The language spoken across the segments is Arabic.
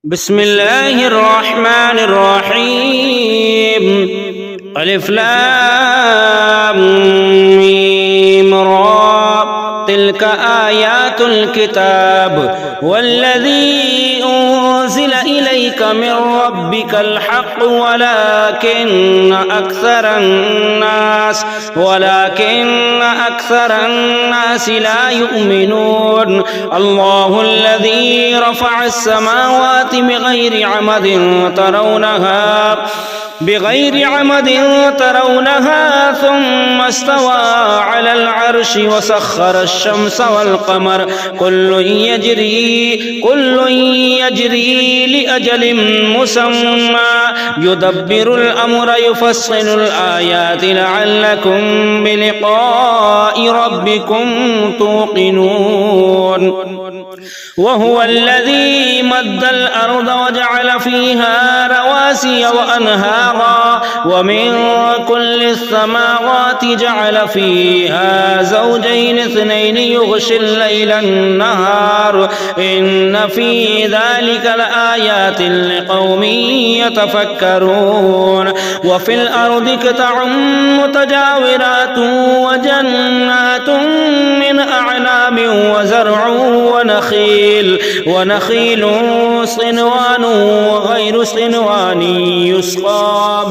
بسم الله الرحمن الرحيم. ألف لام ميم را. تلك آيات الكتاب والذي أنزل إليك من ربك الحق ولكن أكثر الناس لا يؤمنون. الله الذي رفع السماوات بغير عمد ترونها ثم استوى على العرش وسخر الشمس والقمر كل يجري لأجل مسمى يدبر الأمر يفصل الآيات لعلكم بلقاء ربكم توقنون. وهو الذي مد الأرض وجعل فيها رواسي وأنهارا ومن كل الثمرات جعل فيها زوجين اثنين يغشي الليل النهار إن في ذلك لآيات لقوم يتفكرون. وفي الأرض قطع متجاورات وجنات من أعناب وزرع ونخيل صنوان وغير صنوان يسقى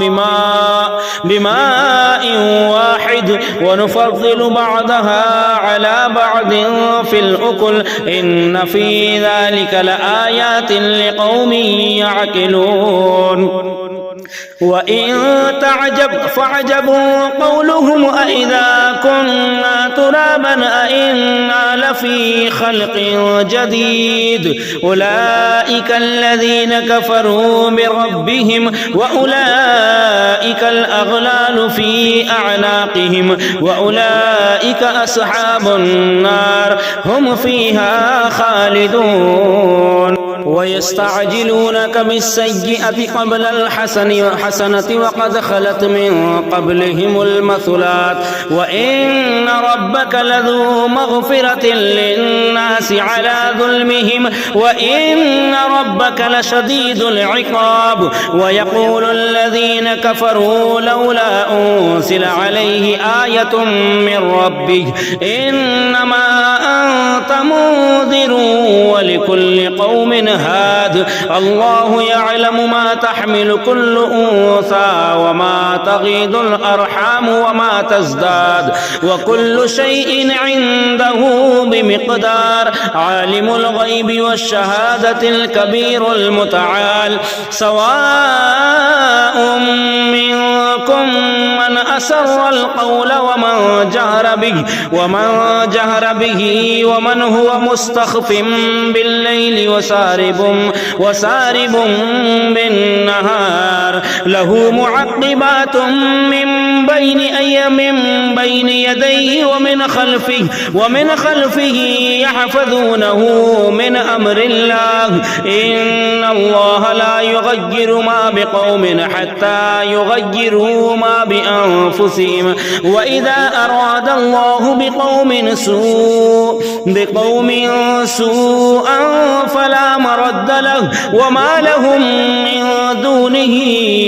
بماء واحد ونفضل بعضها على بعض في الأكل إن في ذلك لآيات لقوم يعقلون. وإن تعجب فعجبوا قولهم أإذا كنا ترابا أإنا لفي خلق جديد أولئك الذين كفروا بربهم وأولئك الأغلال في أعناقهم وأولئك أصحاب النار هم فيها خالدون. ويستعجلونك بالسيئة قبل الحسنة وقد خلت من قبلهم المثلات وإن ربك لذو مغفرة للناس على ظلمهم وإن ربك لشديد العقاب. ويقول الذين كفروا لولا أنزل عليه آية من ربه إنما أنت منذر ولكل قوم هاد. الله يعلم ما تحمل كل أنثى وما تغيض الأرحام وما تزداد وكل شيء عنده بمقدار. عالم الغيب والشهادة الكبير المتعال. سواء منكم من أسر القول ومن جهر به ومن هو مستخف بالليل وسارب بالنهار له معقبات من بين يديه ومن خلفه يحفظونه من أمر الله إن الله لا يغير ما بقوم حتى يغيروا ما بأنفسهم وإذا أراد الله بقوم سوءا فلا مرد له وما لهم من دونه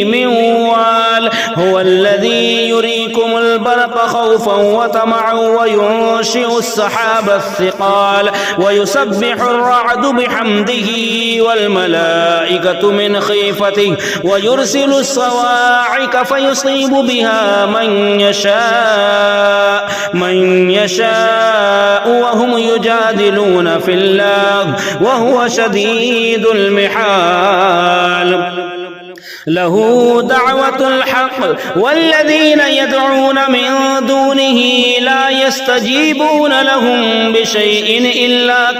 من وال. هو الذي يريكم البرق خوفا وطمعا وينشئ السحاب الثقال ويسبح الرعد بحمده والملائكة من خيفته ويرسل الصواعق فيصيب بها من يشاء وهم يجادلون في الله وهو شديد المحال. له دعوة الحق والذين يدعون من دونه لا يستجيبون لهم بشيء إلا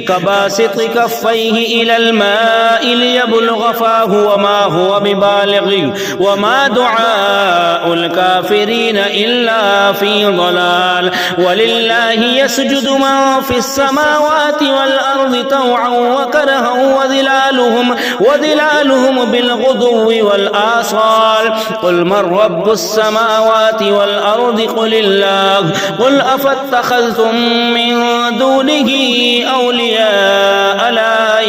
كباسط كفيه إلى الماء ليبلغ فاه وما هو ببالغ وما دعاء الكافرين إلا في ضلال. ولله يسجد من في السماوات والأرض طوعا وكرها وظلالهم بالغدو والآصال. قل من رب السماوات والأرض قل الله. قل أفاتخذتم من دونه أولياء لا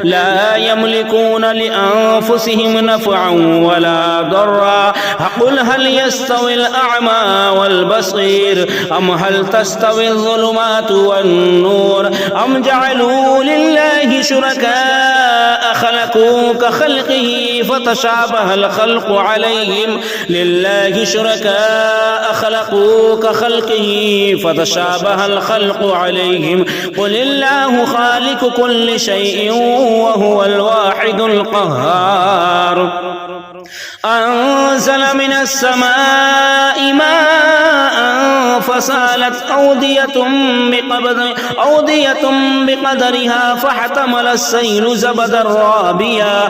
لا يملكون لأنفسهم نفعا ولا ضرا قل هل يستوي الأعمى والبصير أم هل تستوي الظلمات والنور أم جعلوا لله شركاء خلقوا كخلقه فتشابه الخلق عليهم لله شركاء خلقوا كخلقه فتشابه الخلق عليهم قل الله خالق كل شيء وهو الواحد القهار أنزل من السماء ماء فسالت أودية بقدرها فاحتمل السيل زبدا رابيا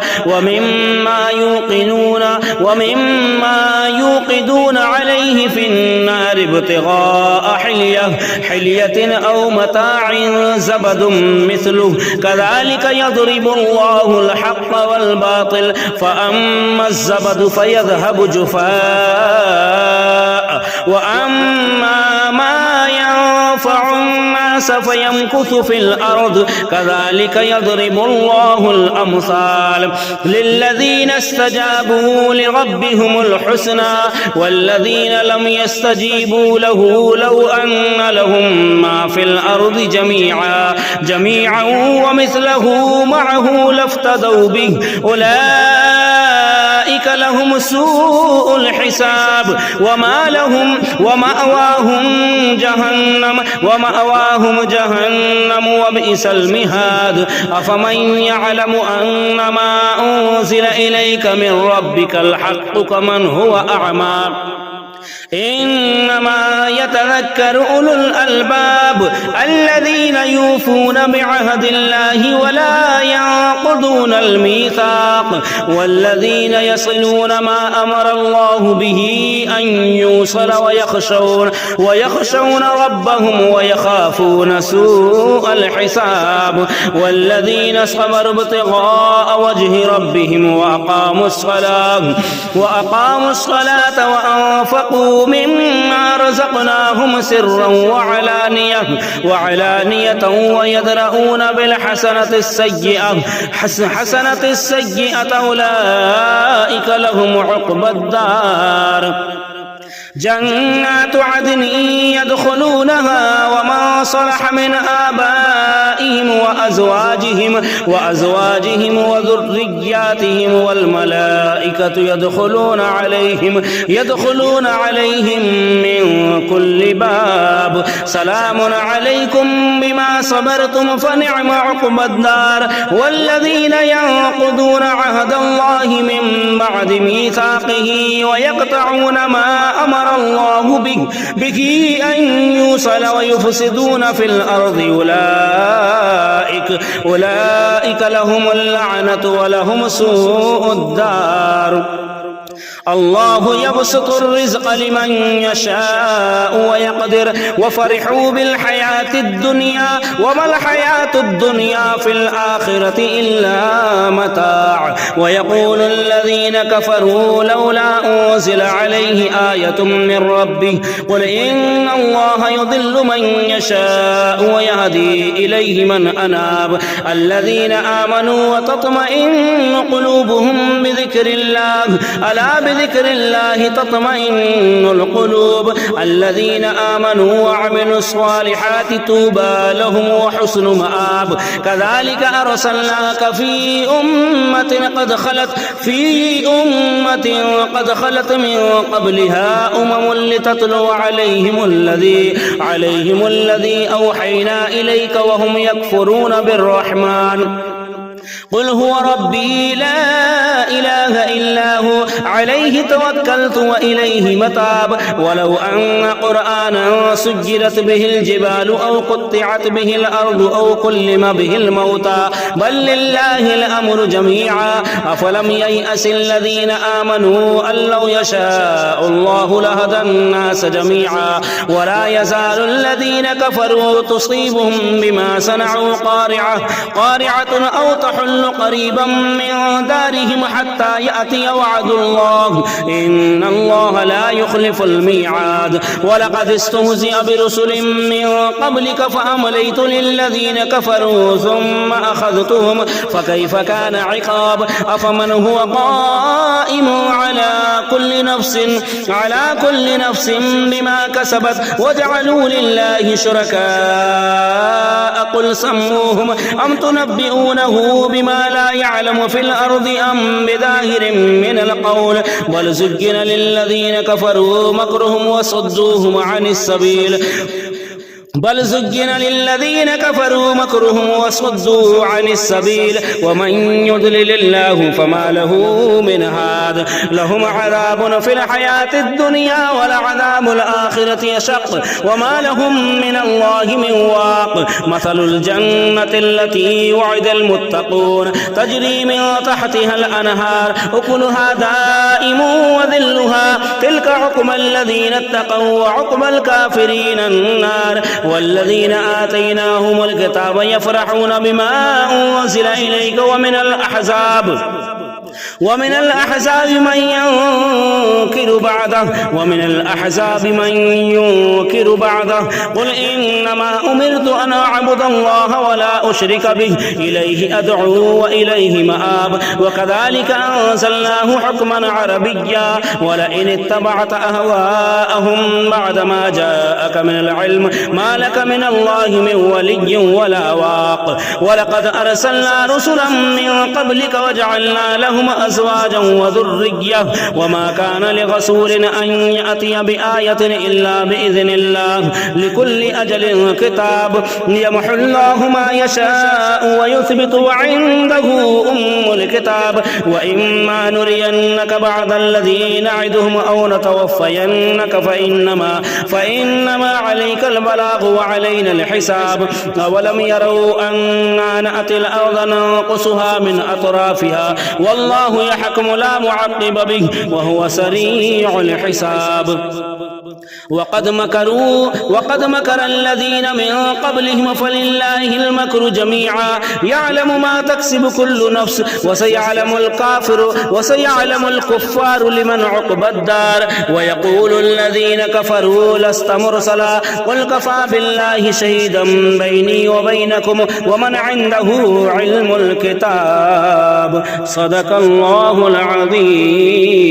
ومما يوقدون عليه في النار ابتغاء حلية أو متاع زبد مثله كذلك يضرب الله الحق والباطل فأما الزبد فيذهب جفاء وأما ما ينفع الناس فيمكث في الأرض كذلك يضرب الله الأمثال للذين استجابوا لربهم الحسنى والذين لم يستجيبوا له لو أن لهم ما في الأرض جميعا ومثله معه لافتدوا به أولئك لهم سوء الحساب ومأواهم جهنم وبئس المهاد أفمن يعلم أن ما أنزل إليك من ربك الحق كمن هو أعمى إنما يتذكر أولو الألباب الذين يوفون بعهد الله ولا ينقضون الميثاق والذين يصلون ما أمر الله به أن يوصل ويخشون ربهم ويخافون سوء الحساب والذين صبروا ابتغاء وجه ربهم وأقاموا الصلاة وأنفقوا مما رزقناهم سرا وعلانية ويدرؤون بالحسنة السيئة أولئك لهم عقبى الدار جنات عدن يدخلونها ومن صلح من آبائهم وأزواجهم وذرياتهم والملائكة يدخلون عليهم من كل باب سلام عليكم بما صبرتم فنعم عقبى الدار والذين ينقضون عهد الله من بعد ميثاقه ويقطعون ما أمر الله به أن يوصل ويفسدون في الأرض أولئك لهم اللعنة ولهم سوء الدار الله يبسط الرزق لمن يشاء ويقدر وفرحوا بالحياة الدنيا وما الحياة الدنيا في الآخرة إلا متاع ويقول الذين كفروا لولا أنزل عليه آية من ربه قل إن الله يضل من يشاء ويهدي إليه من أناب الذين آمنوا وتطمئن قلوبهم بذكر الله ألا بذكر الله تطمئن القلوب الذين آمنوا وعملوا الصالحات طوبى لهم وحسن مآب كذلك أرسلناك في أمة قد خلت من قبلها لتتلو عليهم الذي أوحينا إليك وهم يكفرون بالرحمن قل هو ربي لا إله إلا هو عليه توكلت وإليه متاب ولو أن قرآنا سجلت به الجبال أو قطعت به الأرض أو كلم به الموتى بل لله الأمر جميعا أفلم ييأس الذين آمنوا أن لو يشاء الله لهدى الناس جميعا ولا يزال الذين كفروا تصيبهم بما صنعوا قارعة أو تحل وأضل قريبا من دارهم حتى يأتي وعد الله إن الله لا يخلف الميعاد ولقد استهزئ برسل من قبلك فأمليت للذين كفروا ثم أخذتهم فكيف كان عقاب أفمن هو قائم على كل نفس بما كسبت وجعلوا لله شركاء قل سموهم أم تنبئونه بما لا يعلم في الأرض أم بظاهر من القول بل زين للذين كفروا مكرهم وصدوهم عن السبيل ومن يضلل الله فما له من هاد لهم عذاب في الحياة الدنيا ولعذاب الآخرة أشق وما لهم من الله من واق مثل الجنة التي وعد المتقون تجري من تحتها الأنهار أكلها دائم وذلها تلك عقبى الذين اتقوا وعقبى الكافرين النار والذين آتيناهم الكتاب يفرحون بما أنزل إليك ومن الأحزاب من ينكر بعده قل إنما أمرت أن أعبد الله ولا أشرك به إليه أدعو وإليه مآب وكذلك أنزلناه حكما عربيا ولئن اتبعت أهواءهم بعد ما جاءك من العلم ما لك من الله من ولي ولا واق ولقد أرسلنا رسلا من قبلك وجعلنا لهم أزواجا وذرية وما كان لرسول أن يأتي بآية إلا بإذن الله لكل أجل كتاب يمحو الله ما يشاء ويثبت وعنده أم الكتاب وإما نرينك بعض الذي نعدهم أو نتوفينك فإنما عليك البلاغ وعلينا الحساب أولم يروا أنا نأتي الأرض ننقصها من أطرافها والله يحكم لا معقب به وهو سريع الحساب وقد مكر الذين من قبلهم فلله المكر جميعا يعلم ما تكسب كل نفس وسيعلم الكفار لمن عقبى الدار ويقول الذين كفروا لست مرسلا قل كفى بالله شهيدا بيني وبينكم ومن عنده علم الكتاب صدق الله العظيم.